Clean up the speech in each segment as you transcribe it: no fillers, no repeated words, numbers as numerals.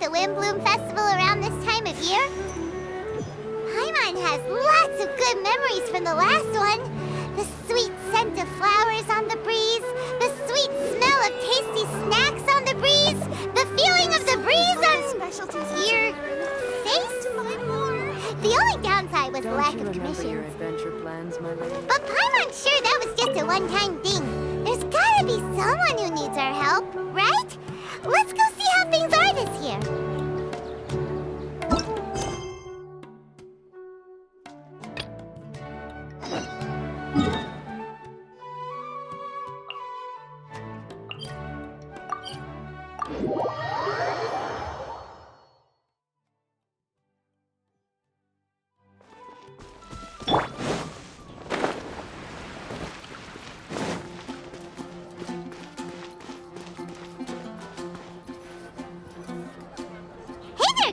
the Windblume Festival around this time of year? Paimon has lots of good memories from the last one. The sweet scent of flowers on the breeze, the sweet smell of tasty snacks on the breeze, the feeling of the breeze on your face. The only downside was the lack of commissions. Your adventure plans, my lady? But Paimon's sure that was just a one-time thing. There's gotta be someone who needs our help, right? Let's go see how things are this year.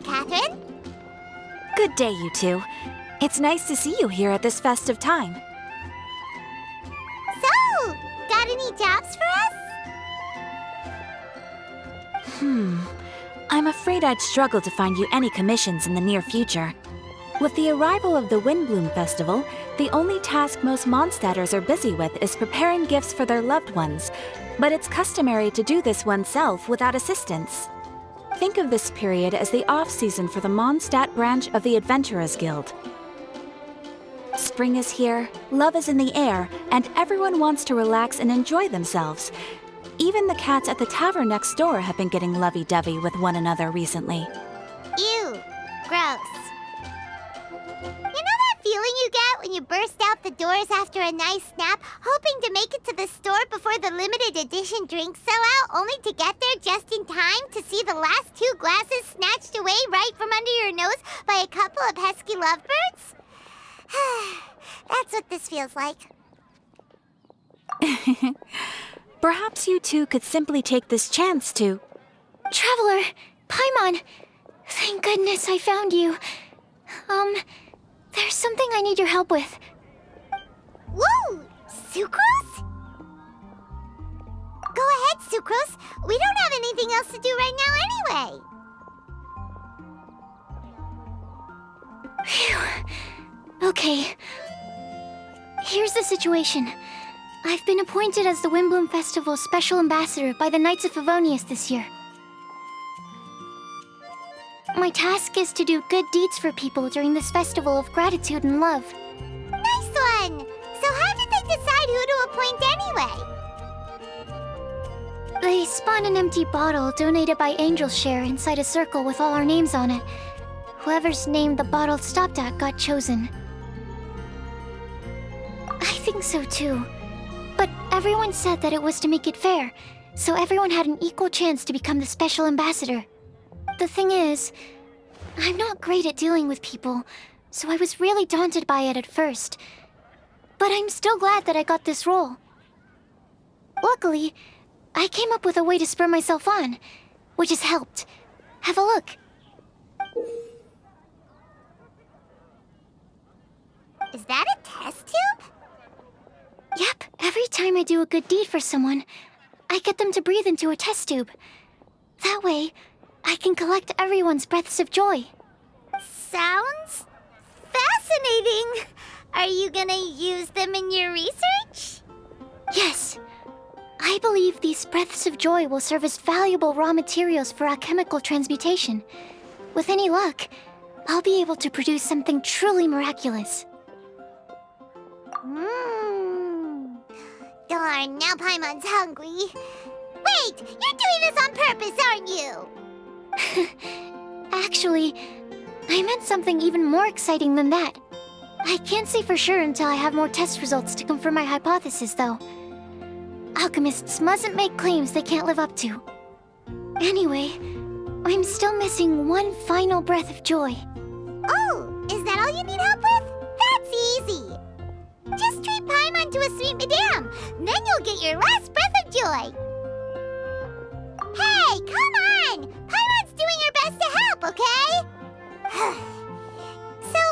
Catherine? Good day, you two. It's nice to see you here at this festive time. So, got any jobs for us? I'm afraid I'd struggle to find you any commissions in the near future. With the arrival of the Windblume Festival, the only task most Mondstadters are busy with is preparing gifts for their loved ones, but it's customary to do this oneself without assistance. Think of this period as the off-season for the Mondstadt branch of the Adventurers Guild. Spring is here, love is in the air, and everyone wants to relax and enjoy themselves. Even the cats at the tavern next door have been getting lovey-dovey with one another recently. Ew. Gross. You know that feeling you get when you burst out the doors after a nice nap, hoping to make it to the store before the limited edition drinks sell out, only to get there just in time to see the last 2 glasses snatched away right from under your nose by a couple of pesky lovebirds? That's what this feels like. Perhaps you two could simply take this chance to... Traveler! Paimon! Thank goodness I found you. There's something I need your help with. Whoa! Sucrose? Go ahead, Sucrose. We don't have anything else to do right now anyway. Phew. Okay. Here's the situation. I've been appointed as the Windblume Festival's special ambassador by the Knights of Favonius this year. My task is to do good deeds for people during this festival of gratitude and love. Nice one! So how did they decide who to appoint anyway? They spun an empty bottle donated by Angel's Share inside a circle with all our names on it. Whoever's name the bottle stopped at got chosen. I think so too. But everyone said that it was to make it fair, so everyone had an equal chance to become the special ambassador. The thing is, I'm not great at dealing with people, so I was really daunted by it at first. But I'm still glad that I got this role. Luckily, I came up with a way to spur myself on, which has helped. Have a look. Is that a test tube? Yep, every time I do a good deed for someone, I get them to breathe into a test tube. That way, I can collect everyone's breaths of joy. Sounds fascinating. Are you gonna use them in your research? Yes. I believe these breaths of joy will serve as valuable raw materials for alchemical transmutation. With any luck, I'll be able to produce something truly miraculous. Darn, now Paimon's hungry. Wait, you're doing this on purpose, aren't you? Actually, I meant something even more exciting than that. I can't say for sure until I have more test results to confirm my hypothesis, though. Alchemists mustn't make claims they can't live up to. Anyway, I'm still missing one final breath of joy. Oh, is that all you need help with? That's easy. Just treat Paimon to a sweet madame, then you'll get your last breath of joy. Hey, come on! Paimon's doing her best to help, okay? So,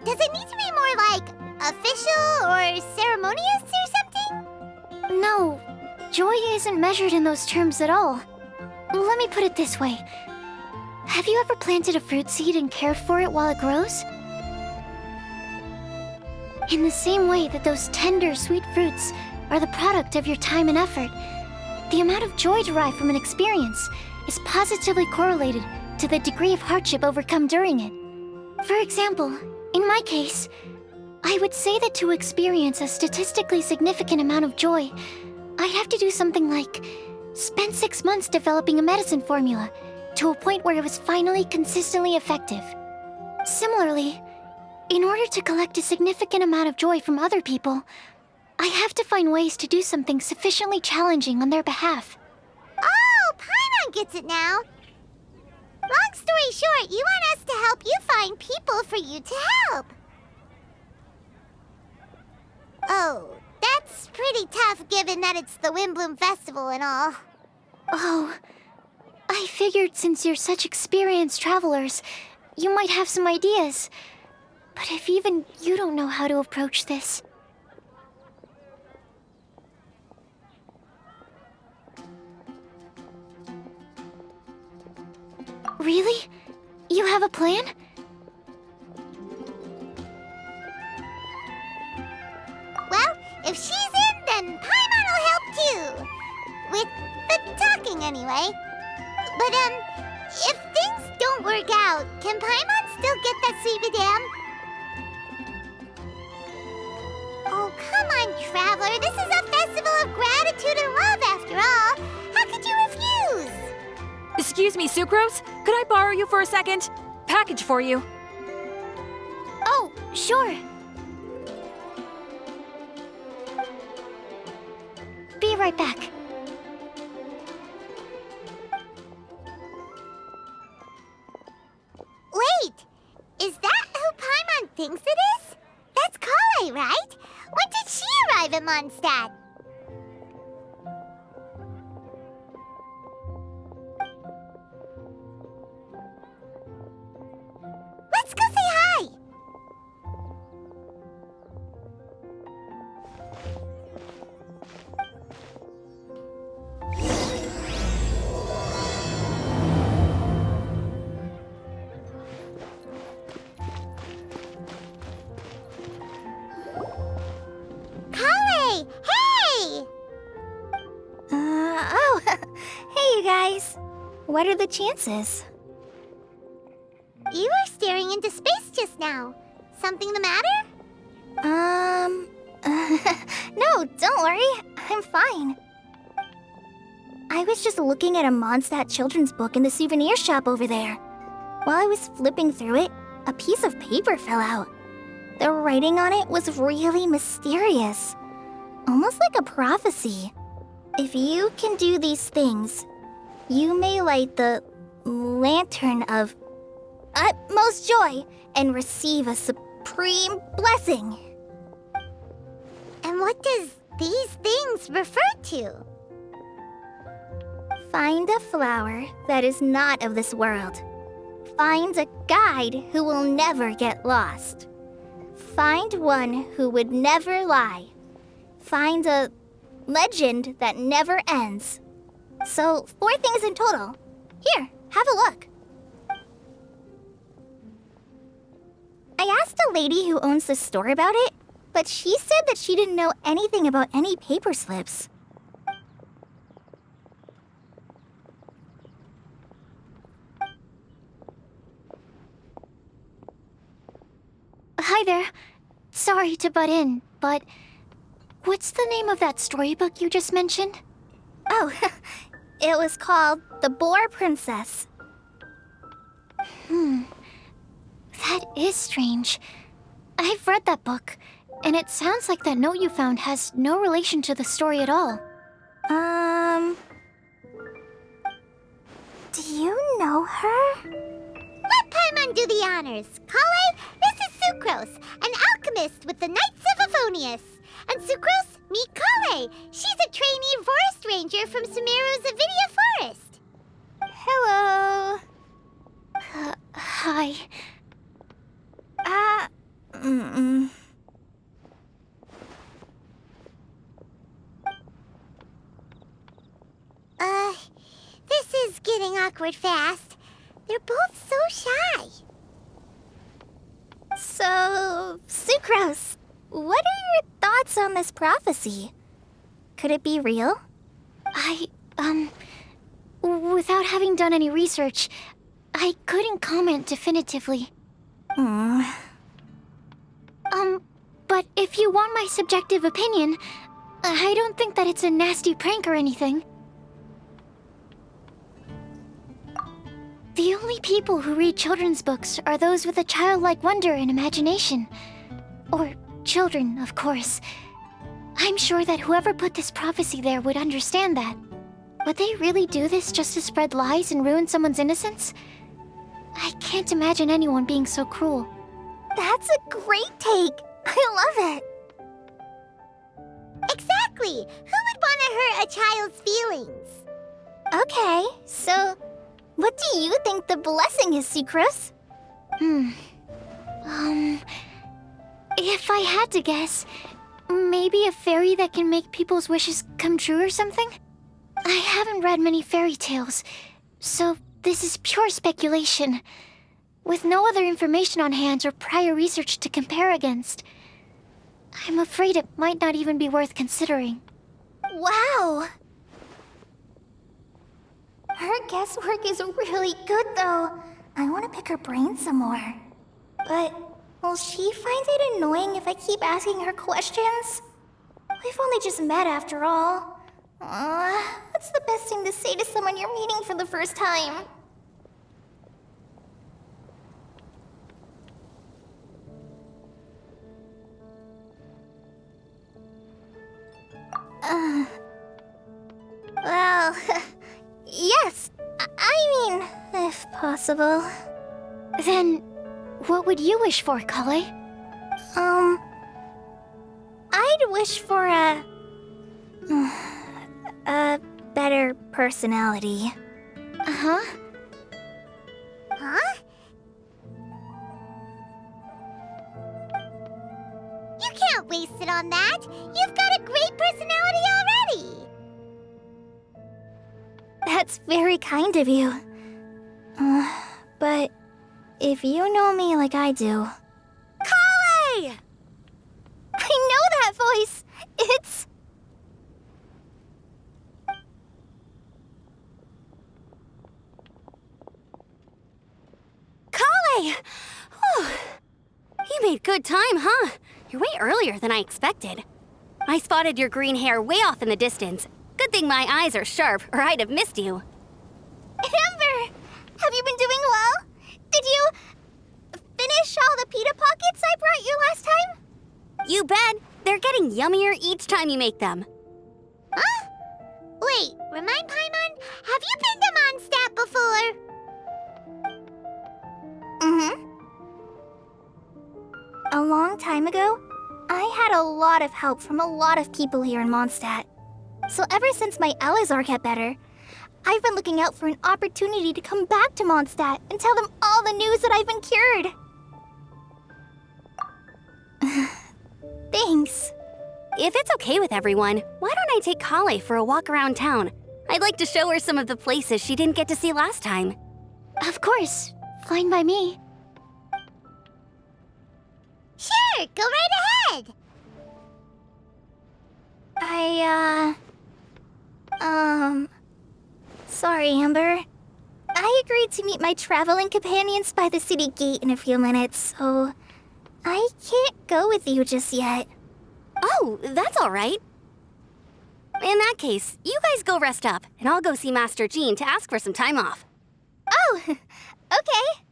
does it need to be more like official or ceremonious or something? No, joy isn't measured in those terms at all. Let me put it this way. Have you ever planted a fruit seed and cared for it while it grows? In the same way that those tender, sweet fruits are the product of your time and effort, the amount of joy derived from an experience is positively correlated to the degree of hardship overcome during it. For example, in my case, I would say that to experience a statistically significant amount of joy, I'd have to do something like spend 6 months developing a medicine formula to a point where it was finally consistently effective. Similarly, in order to collect a significant amount of joy from other people, I have to find ways to do something sufficiently challenging on their behalf. Oh, Paimon gets it now. Long story short, you want us to help you find people for you to help. Oh, that's pretty tough given that it's the Windblume Festival and all. Oh, I figured since you're such experienced travelers, you might have some ideas. But if even you don't know how to approach this... Really? You have a plan? Well, if she's in, then Paimon will help too. With the talking, anyway. But, if things don't work out, can Paimon still get that sweet madame? Oh, come on, Traveler. This is a festival of gratitude and love, after all. How could you refuse? Excuse me, Sucrose? Could I borrow you for a second? Package for you. Oh, sure. Be right back. Wait! Is that who Paimon thinks it is? That's Kale, right? When did she arrive in Mondstadt? Let's go say hi! Kale! Hey! Oh, hey you guys. What are the chances? You were staring into space just now. Something the matter? No, don't worry. I'm fine. I was just looking at a Mondstadt children's book in the souvenir shop over there. While I was flipping through it, a piece of paper fell out. The writing on it was really mysterious. Almost like a prophecy. If you can do these things, you may light the lantern of utmost joy and receive a supreme blessing. And what does these things refer to? Find a flower that is not of this world. Find a guide who will never get lost. Find one who would never lie. Find a legend that never ends. So, 4 things in total. Here, have a look. I asked a lady who owns the store about it, but she said that she didn't know anything about any paper slips. Hi there. Sorry to butt in, but what's the name of that storybook you just mentioned? Oh, it was called The Boar Princess. That is strange. I've read that book, and it sounds like that note you found has no relation to the story at all. Do you know her? Let Paimon do the honors. Kale, this is Sucrose, an alchemist with the Knights of Favonius. And Sucrose, meet Kale. She's a trainee forest ranger from Sumeru's Avidia Forest. Hello. Hi. This is getting awkward fast. They're both so shy. So, Sucrose, what are your thoughts on this prophecy? Could it be real? Without having done any research, I couldn't comment definitively. But if you want my subjective opinion, I don't think that it's a nasty prank or anything. The only people who read children's books are those with a childlike wonder and imagination. Or children, of course. I'm sure that whoever put this prophecy there would understand that. Would they really do this just to spread lies and ruin someone's innocence? I can't imagine anyone being so cruel. That's a great take. I love it. Exactly! Who would want to hurt a child's feelings? Okay, so what do you think the blessing is, Sucrose? If I had to guess, maybe a fairy that can make people's wishes come true or something? I haven't read many fairy tales, so this is pure speculation. With no other information on hand or prior research to compare against, I'm afraid it might not even be worth considering. Wow! Her guesswork is really good, though. I want to pick her brain some more. But will she find it annoying if I keep asking her questions? We've only just met after all. What's the best thing to say to someone you're meeting for the first time? Well, yes. I mean, if possible. Then, what would you wish for, Kale? I'd wish for a better personality. Uh-huh. Huh? You can't waste it on that! You've got a great personality already! That's very kind of you. But if you know me like I do... Kale! I know that voice! It's... Kale! Whew. You made good time, huh? You're way earlier than I expected. I spotted your green hair way off in the distance. Good thing my eyes are sharp, or I'd have missed you. Amber! Have you been doing well? Did you... finish all the pita pockets I brought you last time? You bet. They're getting yummier each time you make them. Huh? Wait, remind Paimon, have you been to Mondstadt before? A long time ago, I had a lot of help from a lot of people here in Mondstadt. So ever since my Elazar got better, I've been looking out for an opportunity to come back to Mondstadt and tell them all the news that I've been cured. Thanks. If it's okay with everyone, why don't I take Kale for a walk around town? I'd like to show her some of the places she didn't get to see last time. Of course. Fine by me. Sure, go right ahead! Sorry, Amber. I agreed to meet my traveling companions by the city gate in a few minutes, so I can't go with you just yet. Oh, that's all right. In that case, you guys go rest up, and I'll go see Master Jean to ask for some time off. Oh, okay.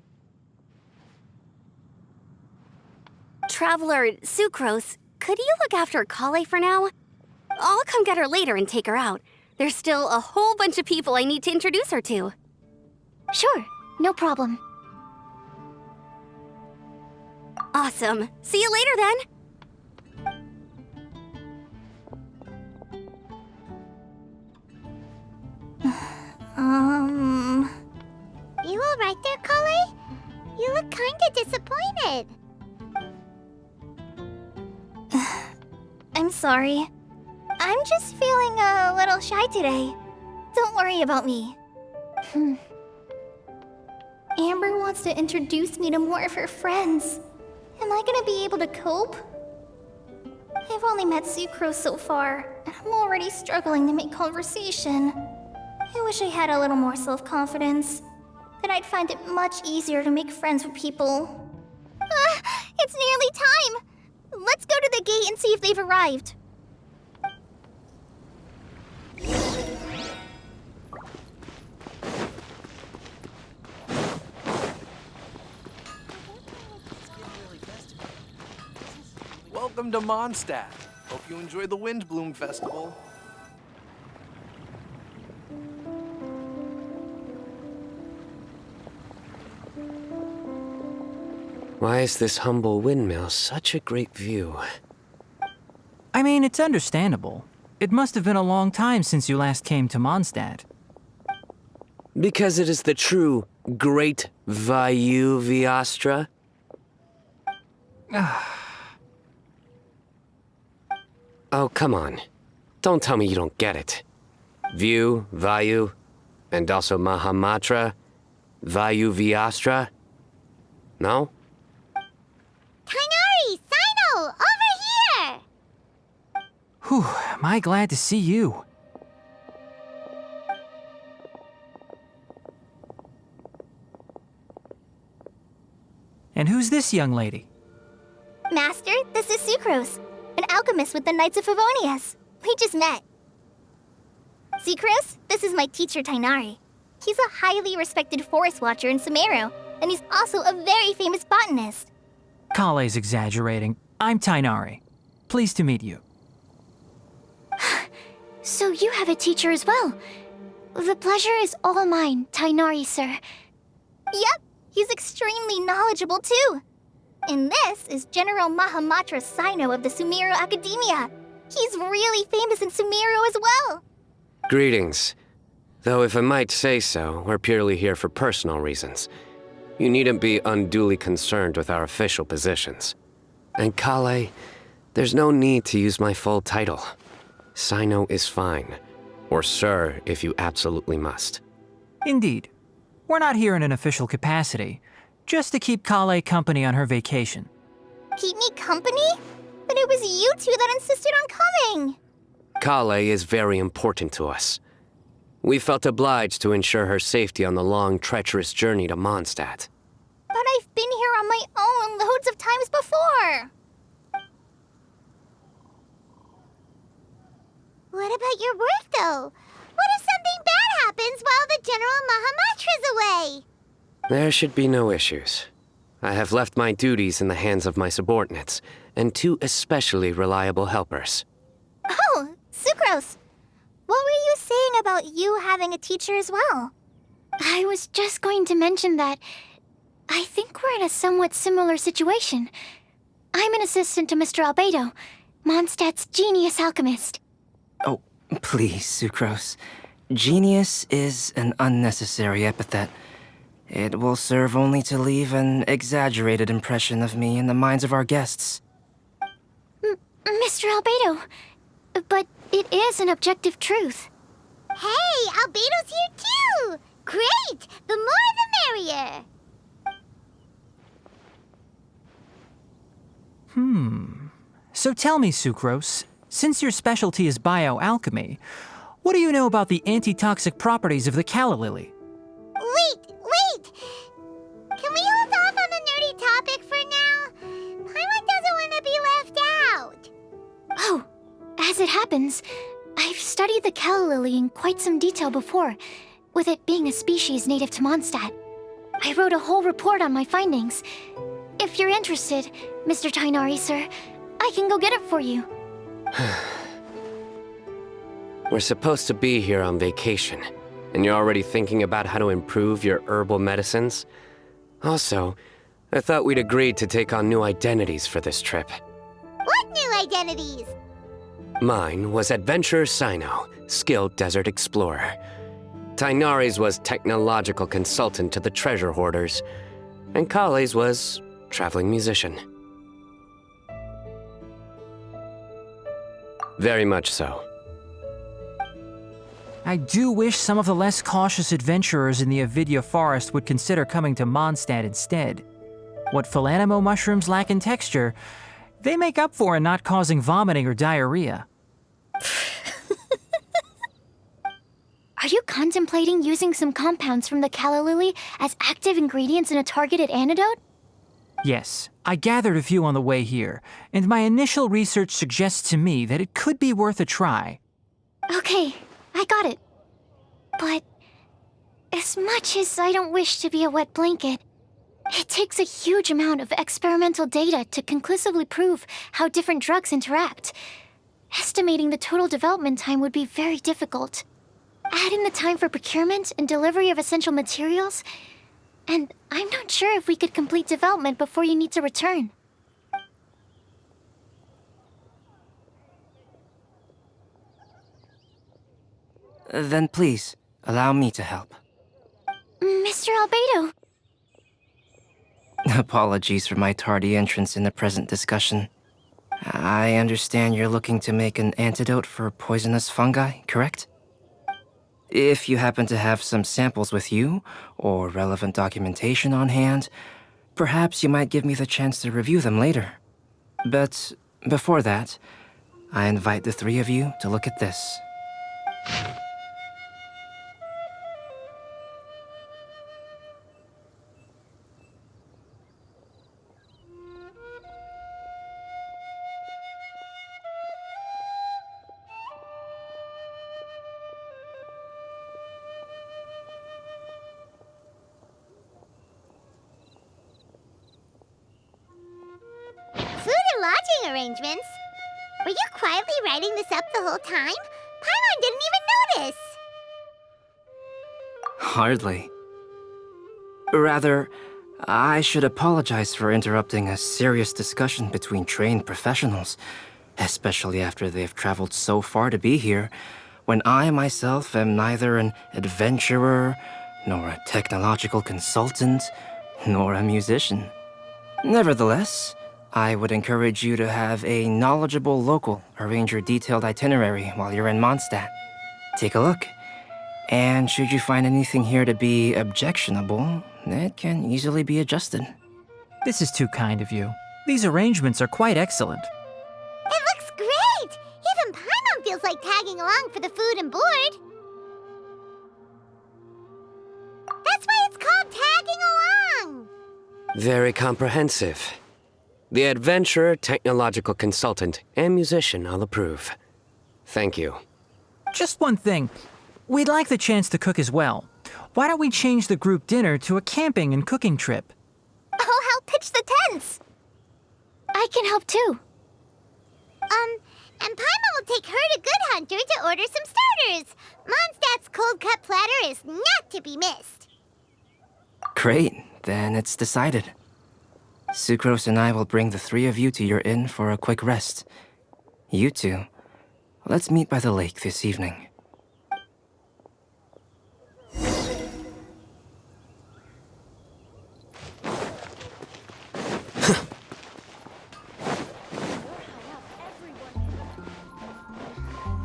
Traveler Sucrose, could you look after Kale for now? I'll come get her later and take her out. There's still a whole bunch of people I need to introduce her to. Sure, no problem. Awesome. See you later then. You alright there, Kale? You look kinda disappointed. I'm sorry. I'm just feeling a little shy today. Don't worry about me. Amber wants to introduce me to more of her friends. Am I gonna be able to cope? I've only met Sucrose so far, and I'm already struggling to make conversation. I wish I had a little more self-confidence. Then I'd find it much easier to make friends with people. It's nearly time! Let's go to the gate and see if they've arrived. Welcome to Mondstadt. Hope you enjoy the Windblume Festival. Why is this humble windmill such a great view? I mean, it's understandable. It must have been a long time since you last came to Mondstadt. Because it is the true Great Vayu Viastra? Oh, come on. Don't tell me you don't get it. View, Vayu, and also Mahamatra, Vayu Viastra? No? Kainari! Sino! Over here! Whew, am I glad to see you. And who's this young lady? Master, this is Sucrose, an alchemist with the Knights of Favonius. We just met. Sucrose, this is my teacher Tainari. He's a highly respected forest watcher in Sumeru, and he's also a very famous botanist. Kale's exaggerating. I'm Tainari. Pleased to meet you. So you have a teacher as well. The pleasure is all mine, Tainari, sir. Yep, he's extremely knowledgeable too. And this is General Mahamatra Sino of the Sumeru Academia. He's really famous in Sumeru as well. Greetings. Though if I might say so, we're purely here for personal reasons. You needn't be unduly concerned with our official positions. And Kale, there's no need to use my full title. Sino is fine. Or sir, if you absolutely must. Indeed. We're not here in an official capacity, just to keep Kale company on her vacation. Keep me company? But it was you two that insisted on coming. Kale is very important to us. We felt obliged to ensure her safety on the long, treacherous journey to Mondstadt. But I've been here on my own loads of times before. What about your work, though? What if something bad happens while the General Mahamatra's away? There should be no issues. I have left my duties in the hands of my subordinates, and two especially reliable helpers. Oh, Sucrose. What were you saying about you having a teacher as well? I was just going to mention that I think we're in a somewhat similar situation. I'm an assistant to Mr. Albedo, Mondstadt's genius alchemist. Oh, please, Sucrose. Genius is an unnecessary epithet. It will serve only to leave an exaggerated impression of me in the minds of our guests. Mr. Albedo, but it is an objective truth. Hey, Albedo's here too! Great! The more the merrier! So tell me, Sucrose, since your specialty is bioalchemy, what do you know about the antitoxic properties of the calla lily? Wait! Can we hold off on the nerdy topic for now? Paimon doesn't want to be left out. Oh, as it happens, I've studied the calla lily in quite some detail before, with it being a species native to Mondstadt. I wrote a whole report on my findings. If you're interested, Mr. Tainari, sir, I can go get it for you. We're supposed to be here on vacation, and you're already thinking about how to improve your herbal medicines? Also, I thought we'd agreed to take on new identities for this trip. What new identities? Mine was Adventurer Sino, skilled desert explorer. Tainari's was technological consultant to the treasure hoarders, and Kale's was traveling musician. Very much so. I do wish some of the less cautious adventurers in the Avidya forest would consider coming to Mondstadt instead. What Philanimo mushrooms lack in texture, they make up for in not causing vomiting or diarrhea. Are you contemplating using some compounds from the calla lily as active ingredients in a targeted antidote? Yes, I gathered a few on the way here, and my initial research suggests to me that it could be worth a try. Okay, I got it. But as much as I don't wish to be a wet blanket, it takes a huge amount of experimental data to conclusively prove how different drugs interact. Estimating the total development time would be very difficult. Add in the time for procurement and delivery of essential materials, and I'm not sure if we could complete development before you need to return. Then please, allow me to help. Mr. Albedo. Apologies for my tardy entrance in the present discussion. I understand you're looking to make an antidote for poisonous fungi, correct? If you happen to have some samples with you, or relevant documentation on hand, perhaps you might give me the chance to review them later. But before that, I invite the three of you to look at this. Lodging arrangements? Were you quietly writing this up the whole time? Paimon didn't even notice! Hardly. Rather, I should apologize for interrupting a serious discussion between trained professionals, especially after they've traveled so far to be here, when I myself am neither an adventurer, nor a technological consultant, nor a musician. Nevertheless, I would encourage you to have a knowledgeable local arrange your detailed itinerary while you're in Mondstadt. Take a look, and should you find anything here to be objectionable, it can easily be adjusted. This is too kind of you. These arrangements are quite excellent. It looks great! Even Paimon feels like tagging along for the food and board. That's why it's called tagging along! Very comprehensive. The adventurer, technological consultant, and musician all approve. Thank you. Just one thing. We'd like the chance to cook as well. Why don't we change the group dinner to a camping and cooking trip? I'll help pitch the tents. I can help too. And Paimon will take her to Good Hunter to order some starters. Mondstadt's cold-cut platter is not to be missed. Great, then it's decided. Sucrose and I will bring the three of you to your inn for a quick rest. You two, let's meet by the lake this evening.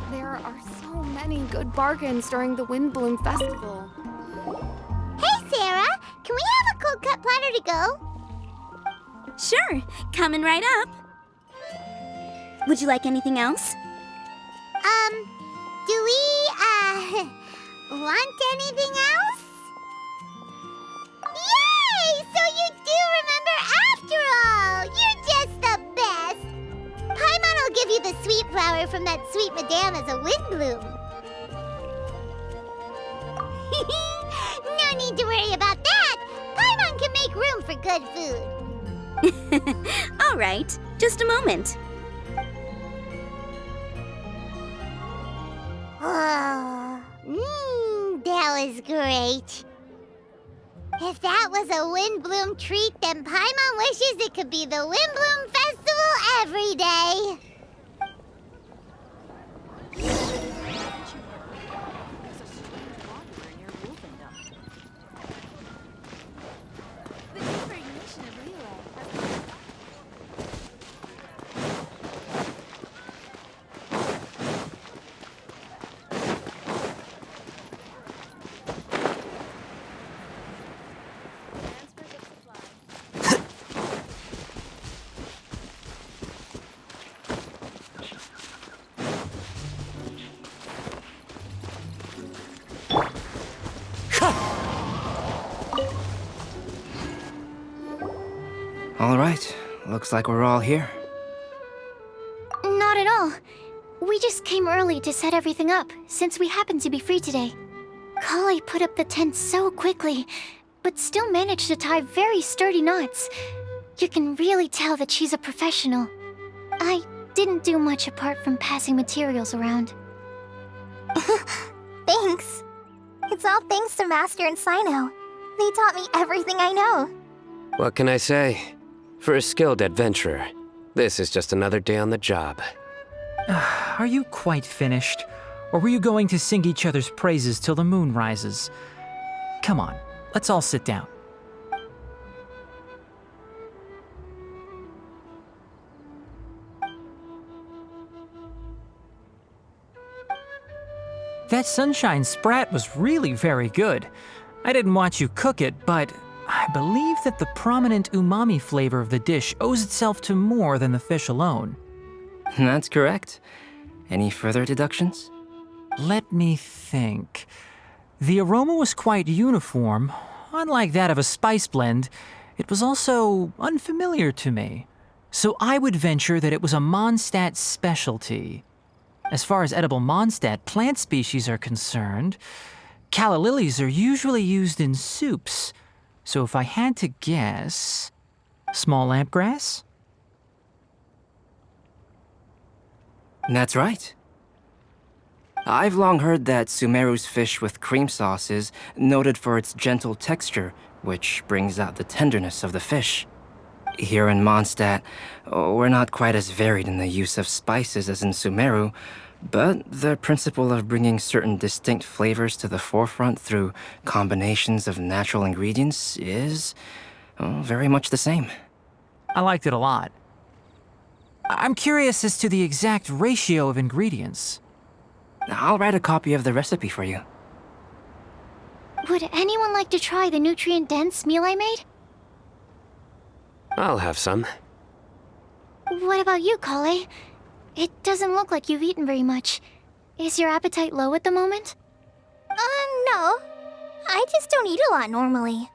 There are so many good bargains during the Windblume Festival. Hey, Sarah! Can we have a cold-cut platter to go? Sure, coming right up. Would you like anything else? Do we, want anything else? Yay! So you do remember after all! You're just the best! Paimon will give you the sweet flower from that sweet madame as a Windblume. No need to worry about that! Paimon can make room for good food. All right, just a moment. Oh, that was great. If that was a Windblume treat, then Paimon wishes it could be the Windblume Festival every day. All right, looks like we're all here. Not at all. We just came early to set everything up, since we happen to be free today. Kale put up the tent so quickly, but still managed to tie very sturdy knots. You can really tell that she's a professional. I didn't do much apart from passing materials around. Thanks. It's all thanks to Master and Sino. They taught me everything I know. What can I say? For a skilled adventurer, this is just another day on the job. Are you quite finished? Or were you going to sing each other's praises till the moon rises? Come on, let's all sit down. That sunshine sprat was really very good. I didn't watch you cook it, but I believe that the prominent umami flavor of the dish owes itself to more than the fish alone. That's correct. Any further deductions? Let me think. The aroma was quite uniform. Unlike that of a spice blend, it was also unfamiliar to me. So I would venture that it was a Mondstadt specialty. As far as edible Mondstadt plant species are concerned, calla lilies are usually used in soups. So if I had to guess, small lampgrass? That's right. I've long heard that Sumeru's fish with cream sauce is noted for its gentle texture, which brings out the tenderness of the fish. Here in Mondstadt, we're not quite as varied in the use of spices as in Sumeru, but the principle of bringing certain distinct flavors to the forefront through combinations of natural ingredients is very much the same. I liked it a lot. I'm curious as to the exact ratio of ingredients. I'll write a copy of the recipe for you. Would anyone like to try the nutrient-dense meal I made? I'll have some. What about you, Kale? It doesn't look like you've eaten very much. Is your appetite low at the moment? No. I just don't eat a lot normally.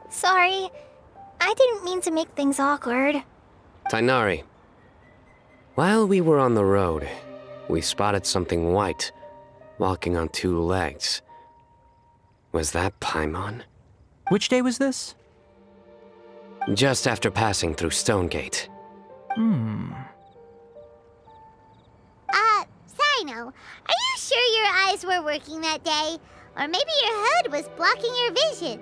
Sorry. I didn't mean to make things awkward. Tainari. While we were on the road, we spotted something white, walking on two legs. Was that Paimon? Which day was this? Just after passing through Stonegate. Sino, are you sure your eyes were working that day? Or maybe your hood was blocking your vision?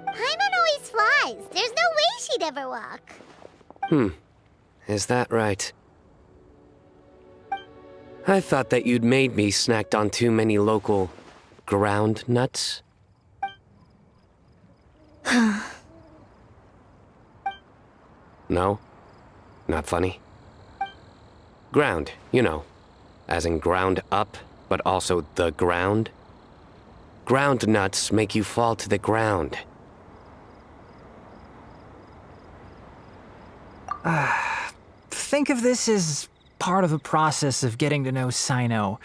Paimon always flies. There's no way she'd ever walk. Is that right? I thought that you'd made me snacked on too many local ground nuts. No? Not funny? Ground, you know. As in ground up, but also the ground. Ground nuts make you fall to the ground. Think of this as part of the process of getting to know Sino.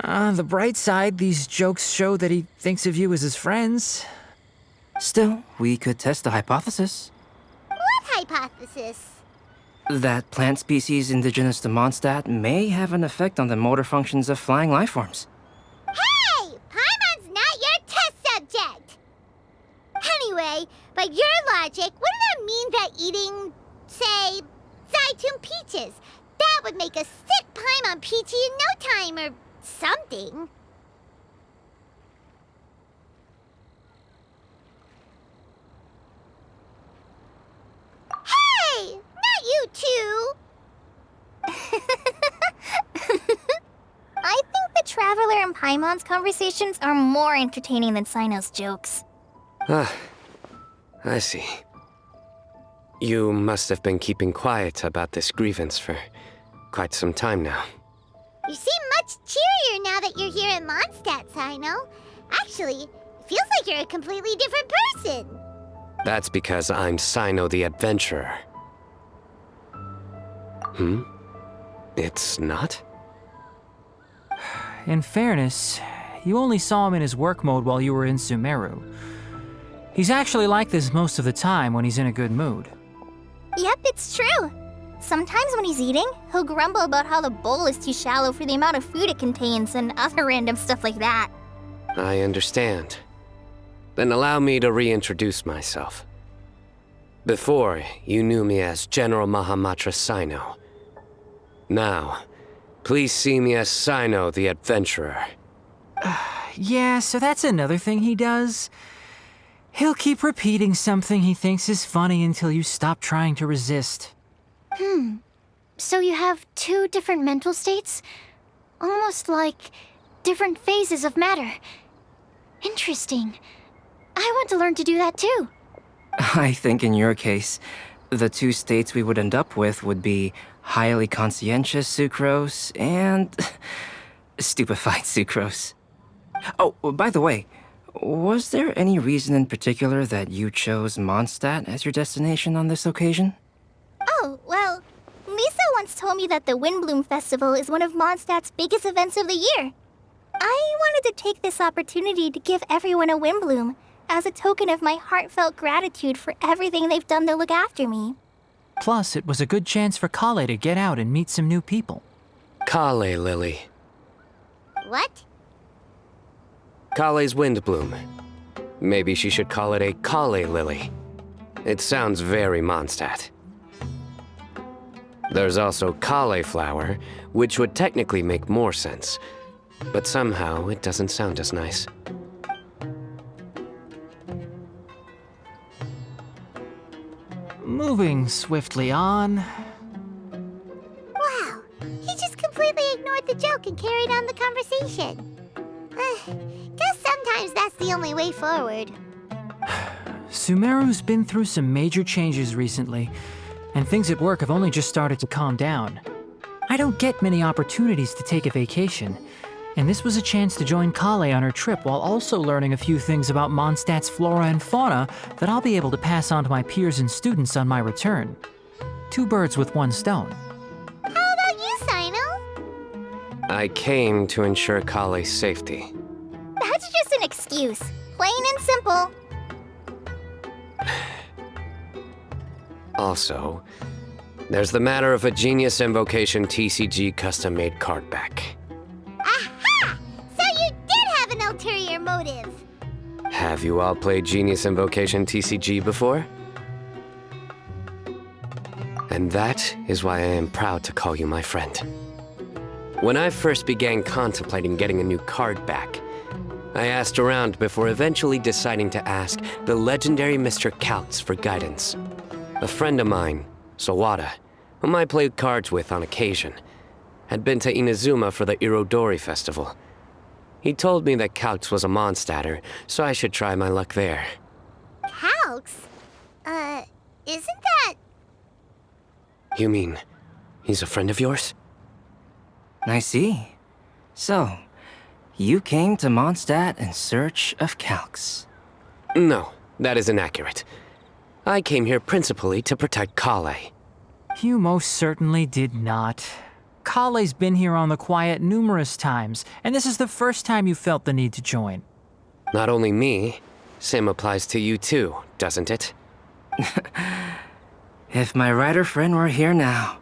On the bright side, these jokes show that he thinks of you as his friends. Still, we could test the hypothesis. What hypothesis? That plant species indigenous to Mondstadt may have an effect on the motor functions of flying lifeforms. Hey! Paimon's not your test subject! Anyway, by your logic, wouldn't that mean that eating, say, Zaitun peaches, that would make a sick Paimon peachy in no time or something? Hey! Not you two! I think the Traveler and Paimon's conversations are more entertaining than Sino's jokes. I see. You must have been keeping quiet about this grievance for quite some time now. You seem much cheerier now that you're here in Mondstadt, Sino. Actually, it feels like you're a completely different person. That's because I'm Sino the Adventurer. It's not? in fairness, you only saw him in his work mode while you were in Sumeru. He's actually like this most of the time when he's in a good mood. Yep, it's true. Sometimes when he's eating, he'll grumble about how the bowl is too shallow for the amount of food it contains and other random stuff like that. I understand. Then allow me to reintroduce myself. Before, you knew me as General Mahamatra Sino. Now, please see me as Sino the Adventurer. Yeah, so that's another thing he does. He'll keep repeating something he thinks is funny until you stop trying to resist. So you have two different mental states? Almost like different phases of matter. Interesting. I want to learn to do that too. I think in your case, the two states we would end up with would be highly conscientious sucrose and stupefied sucrose. Oh, by the way, was there any reason in particular that you chose Mondstadt as your destination on this occasion? Oh, well, Lisa once told me that the Windblume Festival is one of Mondstadt's biggest events of the year. I wanted to take this opportunity to give everyone a Windblume as a token of my heartfelt gratitude for everything they've done to look after me. Plus, it was a good chance for Kale to get out and meet some new people. Kale Lily. What? Kale's Windblume. Maybe she should call it a Kale Lily. It sounds very Mondstadt. There's also cauliflower, which would technically make more sense, but somehow it doesn't sound as nice. Moving swiftly on. Wow, he just completely ignored the joke and carried on the conversation. Guess sometimes that's the only way forward. Sumeru's been through some major changes recently, and things at work have only just started to calm down. I don't get many opportunities to take a vacation, and this was a chance to join Kale on her trip while also learning a few things about Mondstadt's flora and fauna that I'll be able to pass on to my peers and students on my return. Two birds with one stone. How about you, Sino? I came to ensure Kale's safety. That's just an excuse. Plain and simple. Also, there's the matter of a Genius Invocation TCG custom-made card back. Aha! So you did have an ulterior motive. Have you all played Genius Invocation TCG before? And that is why I am proud to call you my friend. When I first began contemplating getting a new card back, I asked around before eventually deciding to ask the legendary Mr. Kaltz for guidance. A friend of mine, Sawada, whom I played cards with on occasion, had been to Inazuma for the Irodori festival. He told me that Kaltz was a Mondstadter, so I should try my luck there. Kaltz? Isn't that... You mean, he's a friend of yours? I see. So, you came to Mondstadt in search of Kaltz. No, that is inaccurate. I came here principally to protect Kale. You most certainly did not. Kale's been here on the quiet numerous times, and this is the first time you felt the need to join. Not only me, same applies to you too, doesn't it? If my writer friend were here now,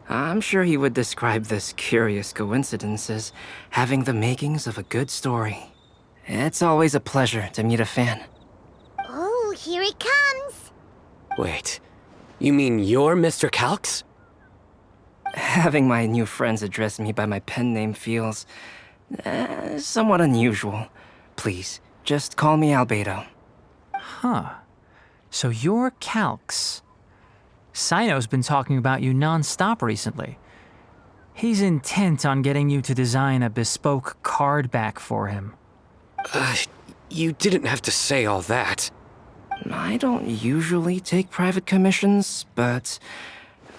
I'm sure he would describe this curious coincidence as having the makings of a good story. It's always a pleasure to meet a fan. Oh, here he comes. Wait, you mean you're Mr. Kaltz? Having my new friends address me by my pen name feels somewhat unusual. Please, just call me Albedo. Huh. So you're Kaltz. Sino's been talking about you non-stop recently. He's intent on getting you to design a bespoke card back for him. You didn't have to say all that. I don't usually take private commissions, but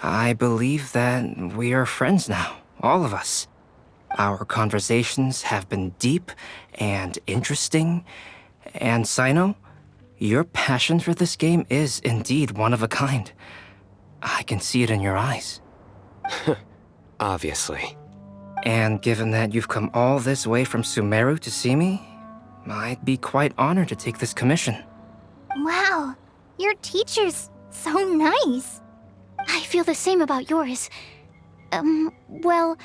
I believe that we are friends now, all of us. Our conversations have been deep and interesting, and Sino, your passion for this game is indeed one of a kind. I can see it in your eyes. Obviously. And given that you've come all this way from Sumeru to see me, I'd be quite honored to take this commission. Wow, your teacher's so nice. I feel the same about yours. Well,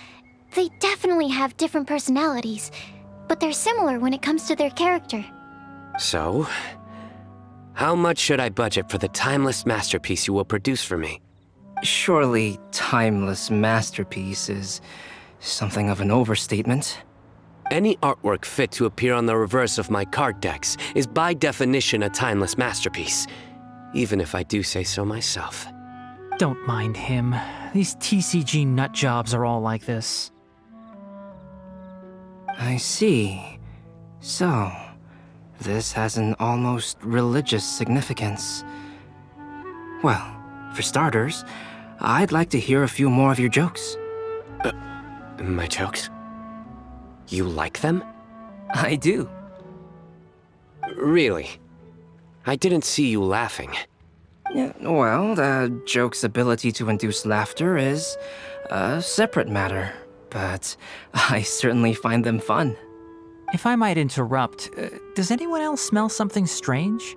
they definitely have different personalities, but they're similar when it comes to their character. So, how much should I budget for the timeless masterpiece you will produce for me? Surely, timeless masterpiece is something of an overstatement. Any artwork fit to appear on the reverse of my card decks is by definition a timeless masterpiece, even if I do say so myself. Don't mind him. These TCG nut jobs are all like this. I see. So, this has an almost religious significance. Well, for starters, I'd like to hear a few more of your jokes. My jokes? You like them? I do. Really? I didn't see you laughing. Yeah, well, the joke's ability to induce laughter is a separate matter, but I certainly find them fun. If I might interrupt, does anyone else smell something strange?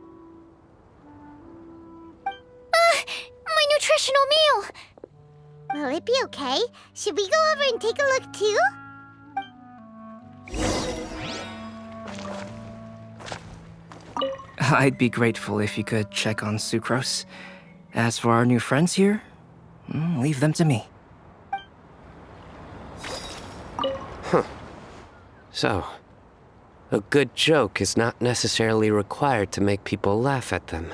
My nutritional meal! Will it be okay? Should we go over and take a look too? I'd be grateful if you could check on Sucrose. As for our new friends here, leave them to me. So, a good joke is not necessarily required to make people laugh at them.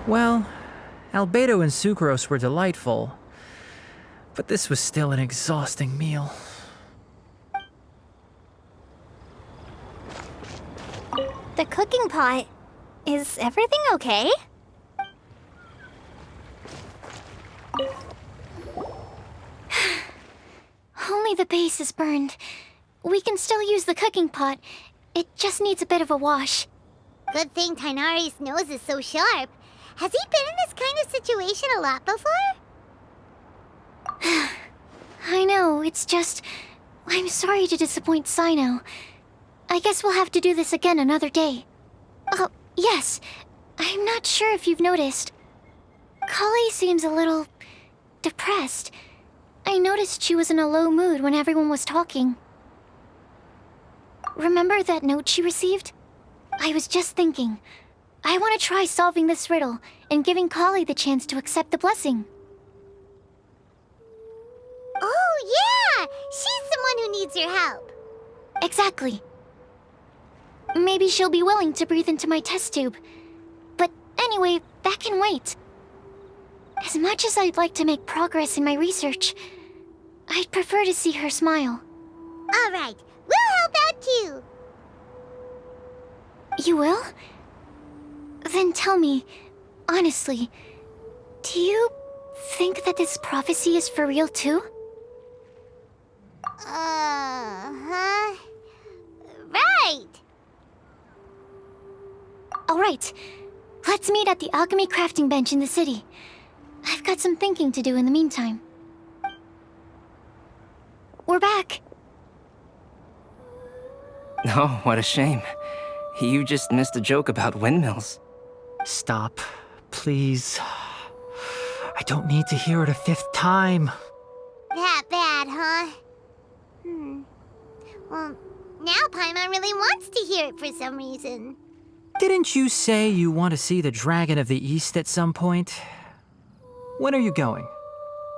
Well, Albedo and Sucrose were delightful, but this was still an exhausting meal. The cooking pot. Is everything okay? Only the base is burned. We can still use the cooking pot. It just needs a bit of a wash. Good thing Tainari's nose is so sharp. Has he been in this kind of situation a lot before? I know, it's just... I'm sorry to disappoint Sino. I guess we'll have to do this again another day. Oh, yes. I'm not sure if you've noticed. Kali seems a little... depressed. I noticed she was in a low mood when everyone was talking. Remember that note she received? I was just thinking. I want to try solving this riddle and giving Kali the chance to accept the blessing. Oh, yeah! She's someone who needs your help. Exactly. Maybe she'll be willing to breathe into my test tube. But anyway, that can wait. As much as I'd like to make progress in my research, I'd prefer to see her smile. All right, we'll help out too. You will? Then tell me, honestly, do you think that this prophecy is for real too? Huh? Right! Alright, let's meet at the alchemy crafting bench in the city. I've got some thinking to do in the meantime. We're back. Oh, what a shame. You just missed a joke about windmills. Stop, please. I don't need to hear it a fifth time. That bad, huh? Well, now Paimon really wants to hear it for some reason. Didn't you say you want to see the Dragon of the East at some point? When are you going?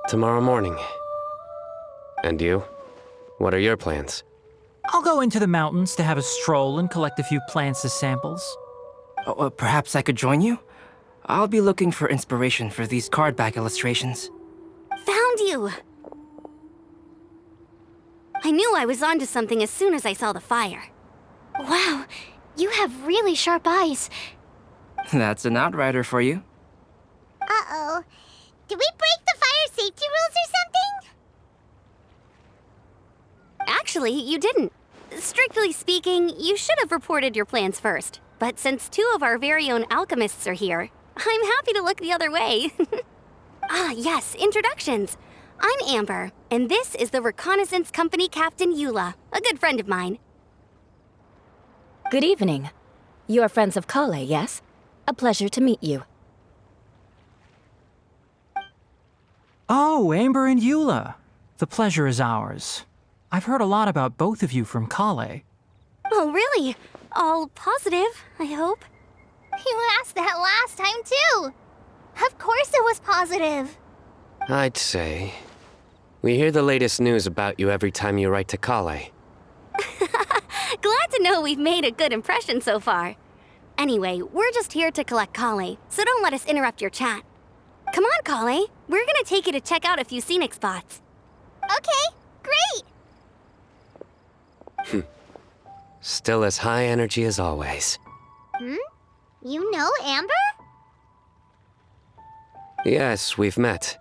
Tomorrow morning. And you? What are your plans? I'll go into the mountains to have a stroll and collect a few plants as samples. Oh, perhaps I could join you? I'll be looking for inspiration for these card back illustrations. Found you! I knew I was onto something as soon as I saw the fire. Wow, you have really sharp eyes. That's an outrider for you. Uh-oh. Did we break the fire safety rules or something? Actually, you didn't. Strictly speaking, you should have reported your plans first. But since two of our very own alchemists are here, I'm happy to look the other way. Ah, yes, introductions. I'm Amber, and this is the Reconnaissance Company Captain Eula, a good friend of mine. Good evening. You are friends of Kale, yes? A pleasure to meet you. Oh, Amber and Eula. The pleasure is ours. I've heard a lot about both of you from Kale. Oh, really? All positive, I hope. You asked that last time, too. Of course it was positive. I'd say. We hear the latest news about you every time you write to Kale. Glad to know we've made a good impression so far. Anyway, we're just here to collect Kale, so don't let us interrupt your chat. Come on, Kale. We're gonna take you to check out a few scenic spots. Okay, great. Still as high energy as always. You know Amber? Yes, we've met.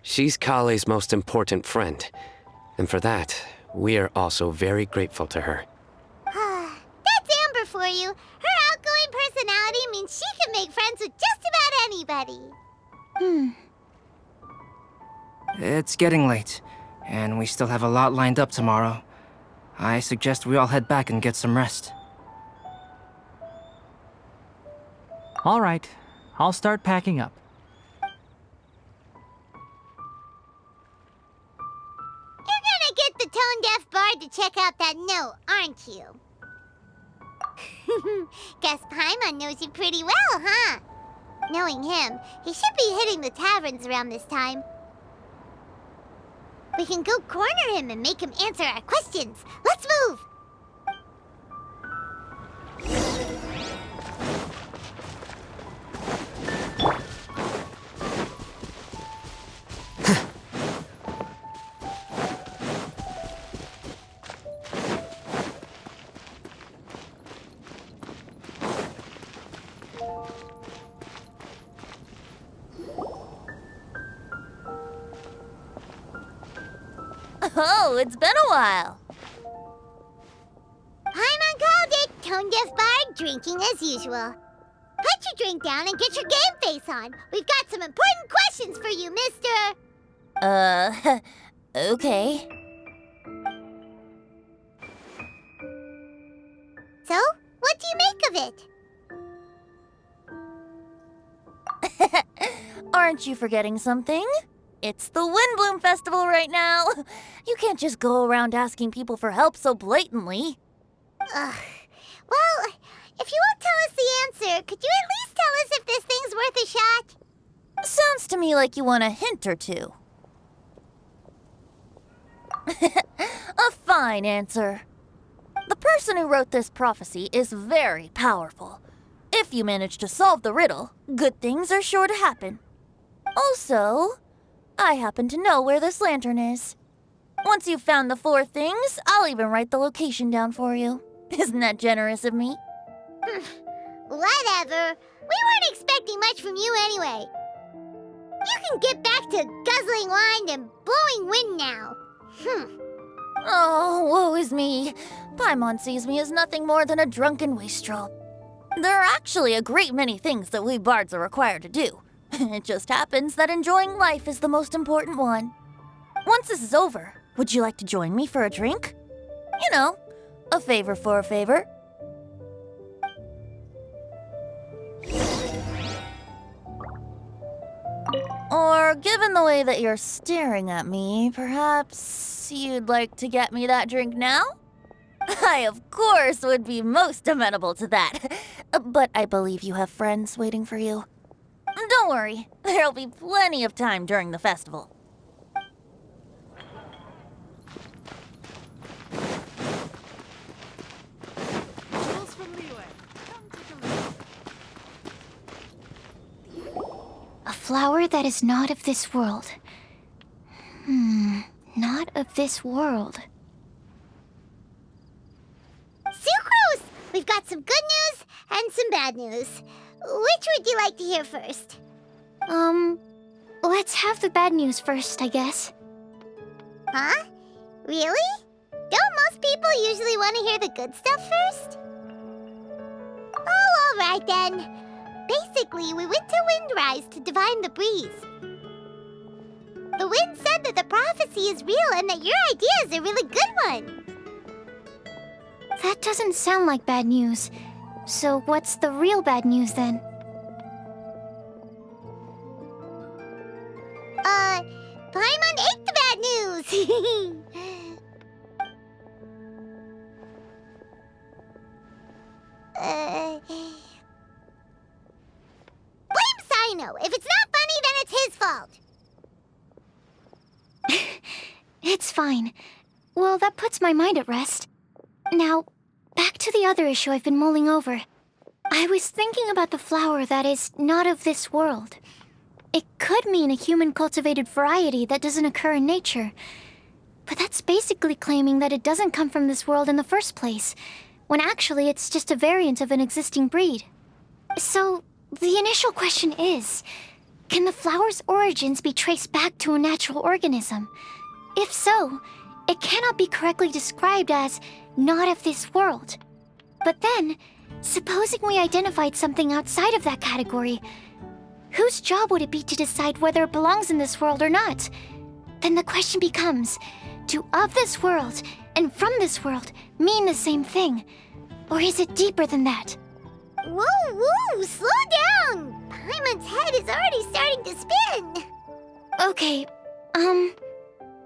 She's Kale's most important friend. And for that, we are also very grateful to her. That's Amber for you. Her outgoing personality means she can make friends with just about anybody. It's getting late, and we still have a lot lined up tomorrow. I suggest we all head back and get some rest. All right, I'll start packing up. You're gonna get the tone-deaf bard to check out that note, aren't you? Guess Paimon knows you pretty well, huh? Knowing him, he should be hitting the taverns around this time. We can go corner him and make him answer our questions. Let's move! Oh, it's been a while. Paimon called it. Tone-deaf bard drinking as usual. Put your drink down and get your game face on. We've got some important questions for you, mister. Okay. So, what do you make of it? Aren't you forgetting something? It's the Windblume Festival right now. You can't just go around asking people for help so blatantly. Ugh. Well, if you won't tell us the answer, could you at least tell us if this thing's worth a shot? Sounds to me like you want a hint or two. A fine answer. The person who wrote this prophecy is very powerful. If you manage to solve the riddle, good things are sure to happen. Also, I happen to know where this lantern is. Once you've found the 4 things, I'll even write the location down for you. Isn't that generous of me? Whatever. We weren't expecting much from you anyway. You can get back to guzzling wine and blowing wind now. Oh, woe is me. Paimon sees me as nothing more than a drunken wastrel. There are actually a great many things that we bards are required to do. It just happens that enjoying life is the most important one. Once this is over, would you like to join me for a drink? You know, a favor for a favor. Or, given the way that you're staring at me, perhaps you'd like to get me that drink now? I, of course, would be most amenable to that. But I believe you have friends waiting for you. Don't worry, there'll be plenty of time during the festival. A flower that is not of this world. Not of this world. Sucrose! We've got some good news and some bad news. Which would you like to hear first? Let's have the bad news first, I guess. Huh? Really? Don't most people usually want to hear the good stuff first? Oh, all right then. Basically, we went to Windrise to divine the breeze. The wind said that the prophecy is real and that your idea is a really good one. That doesn't sound like bad news. So what's the real bad news then? Paimon ate the bad news! Blame Sino! If it's not funny, then it's his fault! It's fine. Well, that puts my mind at rest. Now, back to the other issue I've been mulling over. I was thinking about the flower that is not of this world. It could mean a human-cultivated variety that doesn't occur in nature. But that's basically claiming that it doesn't come from this world in the first place, when actually it's just a variant of an existing breed. So, the initial question is, can the flower's origins be traced back to a natural organism? If so, it cannot be correctly described as not of this world. But then, supposing we identified something outside of that category, whose job would it be to decide whether it belongs in this world or not? Then the question becomes, do of this world and from this world mean the same thing? Or is it deeper than that? Whoa, slow down! Paimon's head is already starting to spin! Okay,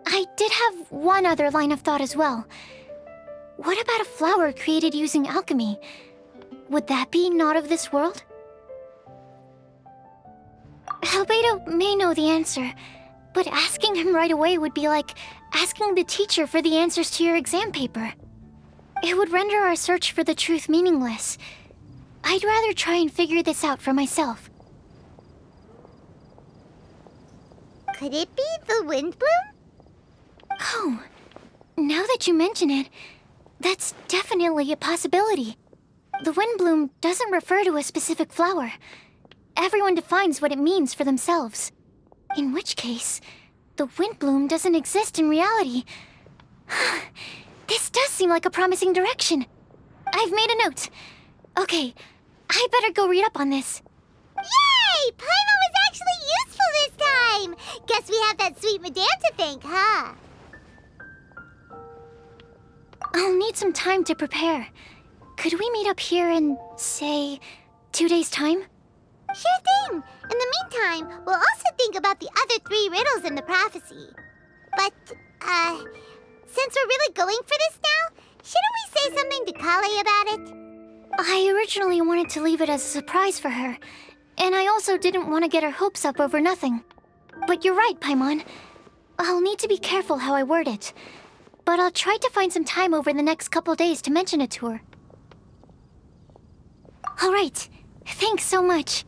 I did have one other line of thought as well. What about a flower created using alchemy? Would that be not of this world? Albedo may know the answer, but asking him right away would be like asking the teacher for the answers to your exam paper. It would render our search for the truth meaningless. I'd rather try and figure this out for myself. Could it be the Windblume? Oh, now that you mention it, that's definitely a possibility. The Windblume doesn't refer to a specific flower. Everyone defines what it means for themselves. In which case, the Windblume doesn't exist in reality. This does seem like a promising direction. I've made a note. Okay, I better go read up on this. Yay! Paimon was actually useful this time! Guess we have that sweet madame to thank, huh? I'll need some time to prepare. Could we meet up here in, say, 2 days' time? Sure thing! In the meantime, we'll also think about the other 3 riddles in the prophecy. But, since we're really going for this now, shouldn't we say something to Kale about it? I originally wanted to leave it as a surprise for her, and I also didn't want to get her hopes up over nothing. But you're right, Paimon. I'll need to be careful how I word it. But I'll try to find some time over the next couple days to mention it to her. All right. Thanks so much.